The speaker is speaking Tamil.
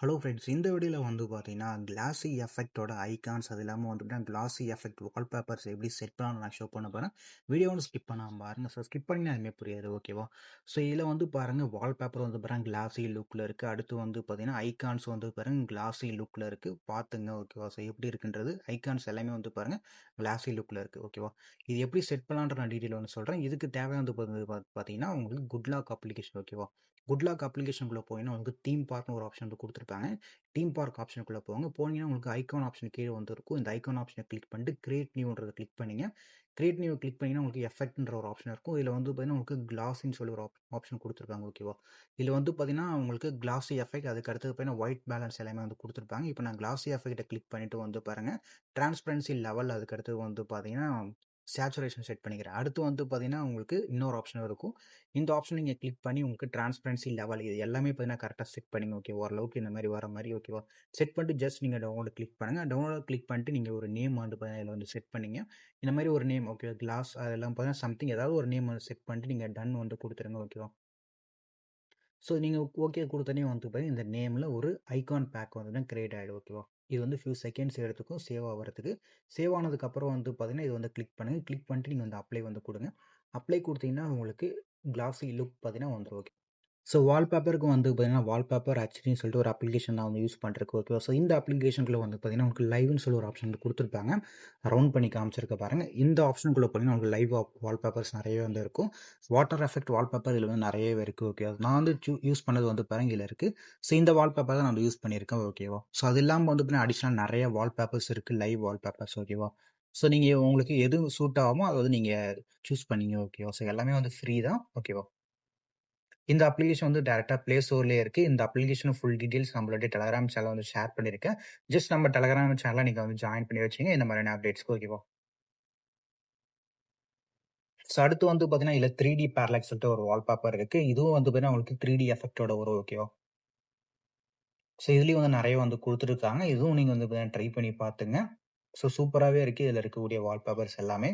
ஹலோ ஃப்ரெண்ட்ஸ், இந்த வீடியோவில் வந்து பார்த்தீங்கன்னா கிளாஸி எஃபெக்டோட ஐகான்ஸ் அது இல்லாமல் வந்துட்டு கிளாஸி எஃபெக்ட் வால்பேப்பர்ஸ் எப்படி செட் பண்ணணும் நான் ஷோ பண்ண போகிறேன். வீடியோ வந்து ஸ்கிப் பண்ணாமல் பாருங்கள். ஸோ ஸ்கிப் பண்ணி அதுமாதிரி புரியாது, ஓகேவா? ஸோ இதில் வந்து பாருங்கள், வால்பேப்பர் வந்து பாருங்கள் கிளாஸி லுக்கில் இருக்குது. அடுத்து வந்து பார்த்தீங்கன்னா ஐகான்ஸ் வந்து பாருங்கள் கிளாஸி லுக்கில் இருக்குது. பார்த்துங்க, ஓகேவா? ஸோ எப்படி இருக்குன்றது ஐகான்ஸ் எல்லாமே வந்து பாருங்கள் கிளாஸி லுக்கில் இருக்குது, ஓகேவா? இது எப்படி செட் பண்ணலான்ற நான் டீட்டெயில் வந்து சொல்கிறேன். இதுக்கு தேவை வந்து பார்த்தீங்கன்னா உங்களுக்கு குட்லாக் அப்ளிகேஷன், ஓகேவா? குட்லாக் அப்ளிகேஷனுக்குள்ளே போயின்னா உங்களுக்கு தீம் பார்க்னு ஒரு ஆப்ஷன் வந்து கொடுத்துருப்பாங்க. தீம் பார்க் ஆப்ஷனுக்குள்ளே போனீங்கன்னா உங்களுக்கு ஐகான் ஆப்ஷன் கீழே வந்து இருக்கும். இந்த ஐகான் ஆப்ஷனை கிளிக் பண்ணிட்டு கிரியேட் நியூன்றதை கிளிக் பண்ணிங்க. கிரியேட் நியூ கிளிக் பண்ணிங்கன்னா உங்களுக்கு எஃபெக்ட்ன்ற ஒரு ஆப்ஷன் இருக்கும். இதில் வந்து பார்த்தீங்கன்னா உங்களுக்கு கிளாஸின்னு சொல்லி ஒரு ஆப்ஷன் கொடுத்துருக்காங்க, ஓகேவா? இதில் வந்து பார்த்தீங்கன்னா உங்களுக்கு கிளாஸி எஃபெக்ட், அதுக்கு அடுத்தது பார்த்தீங்கன்னா ஒயிட் பேலன்ஸ் எல்லாமே வந்து கொடுத்துருப்பாங்க. இப்போ நான் கிளாஸி எஃபெக்ட்டை கிளிக் பண்ணிட்டு வந்து பாருங்கள், டிரான்ஸ்பரன்சி லெவல், அதுக்கு அடுத்தது வந்து பார்த்தீங்கன்னா சேச்சுரேஷன் செட் பண்ணிக்கிறேன். அடுத்து வந்து பார்த்தீங்கன்னா உங்களுக்கு இன்னொரு ஆப்ஷன் இருக்கும். இந்த ஆப்ஷன் நீங்கள் கிளிக் பண்ணி உங்களுக்கு டிரான்ஸ்பரன்சி லெவல் இது எல்லாமே பார்த்தீங்கன்னா கரெக்டாக செட் பண்ணிங்க, ஓகே? ஓரளவுக்கு இந்த மாதிரி வர மாதிரி, ஓகேவா? செட் பண்ணிட்டு ஜஸ்ட் நீங்கள் டவுன்லோட் கிளிக் பண்ணுங்கள். டவுன்லோட் கிளிக் பண்ணிட்டு நீங்கள் ஒரு நேம் வந்து பார்த்தீங்கன்னா இதில் வந்து செட் பண்ணிங்க. இந்த மாதிரி ஒரு நேம், ஓகே? கிளாஸ் அதெல்லாம் பார்த்தீங்கன்னா சம்திங் ஏதாவது ஒரு நேம் வந்து செட் பண்ணிட்டு நீங்கள் டன் வந்து கொடுத்துருங்க, ஓகேவா? ஸோ நீங்கள் ஓகே கொடுத்தனே வந்து பார்த்தீங்கன்னா இந்த நேமில் ஒரு ஐகான் பேக் வந்து தான் கிரியேட் ஆகிடும், ஓகேவா? இது வந்து ஃபியூ செகண்ட்ஸ் எடுத்துக்கும் சேவ் ஆகிறதுக்கு. சேவ் ஆனதுக்கப்புறம் வந்து பார்த்தீங்கன்னா இது வந்து கிளிக் பண்ணுங்கள். கிளிக் பண்ணிட்டு நீங்கள் வந்து அப்ளை வந்து கொடுங்க. அப்ளை கொடுத்தீங்கன்னா உங்களுக்கு கிளாஸி லுக் பார்த்தீங்கன்னா வந்துடும், ஓகே? ஸோ வால்பேப்பருக்கு வந்து பார்த்தீங்கன்னா வால்பேப்பர் ஹெச்டின்னு சொல்லிட்டு ஒரு அப்ளிகேஷன் நான் வந்து யூஸ் பண்ணுறேன், ஓகேவா? ஸோ இந்த அப்ளிகேஷனுக்குள்ள வந்து பார்த்தீங்கன்னா உங்களுக்கு லைவ்னு சொல்லி ஒரு ஆப்ஷன் வந்து கொடுத்துருப்பாங்க. ரவுண்ட் பண்ணி காமிச்சிருக்க பாருங்க. இந்த ஆப்ஷனுக்குள்ள பார்த்தீங்கன்னா உங்களுக்கு லைவ் வால்பேப்பர்ஸ் நிறையவே வந்து இருக்கும். வாட்டர் எஃபெக்ட் வால்பேப்பர் இதில் வந்து நிறையவே இருக்குது, ஓகே? நான் வந்து யூஸ் பண்ணது வந்து பாருங்க இதில் இருக்குது. ஸோ இந்த வால்பேப்பர் தான் நான் யூஸ் பண்ணியிருக்கேன், ஓகேவா? ஸோ அது இல்லாமல் வந்து பார்த்தீங்கன்னா அடிஷனல் நிறைய வால்பேப்பர்ஸ் இருக்குது, லைவ் வால்பேப்பர்ஸ், ஓகேவா? ஸோ நீங்கள் உங்களுக்கு எது சூட் ஆகுமோ அதை வந்து நீங்கள் சூஸ் பண்ணிங்க, ஓகேவா? ஸோ எல்லாமே வந்து ஃப்ரீ தான், ஓகேவா? இந்த அப்ளிகேஷன் வந்து டேரெக்டாக ப்ளே ஸ்டோர்லேயே இருக்குது. இந்த அப்ளிகேஷன் ஃபுல் டீட்டெயில்ஸ் நம்மளுடைய டெலகிராம் சேனல் வந்து ஷேர் பண்ணியிருக்கேன். ஜஸ்ட் நம்ம டெலகிராம் சேனலை நீங்கள் வந்து ஜாயின் பண்ணி வச்சிங்க இந்த மாதிரியான அப்டேட்ஸ்க்கு, ஓகேவா? ஸோ அடுத்து வந்து பார்த்தீங்கன்னா இதில் 3D பேரலாக்ஸ் சொல்லிட்டு ஒரு வால்பேப்பர் இருக்குது. இதுவும் வந்து பார்த்தீங்கன்னா உங்களுக்கு 3D எஃபெக்டோட வரும், ஓகேவா? ஸோ இதுலேயும் வந்து நிறைய வந்து கொடுத்துருக்காங்க. இதுவும் நீங்கள் வந்து ட்ரை பண்ணி பார்த்துங்க. ஸோ சூப்பராகவே இருக்குது இதில் இருக்கக்கூடிய வால்பேப்பர்ஸ் எல்லாமே.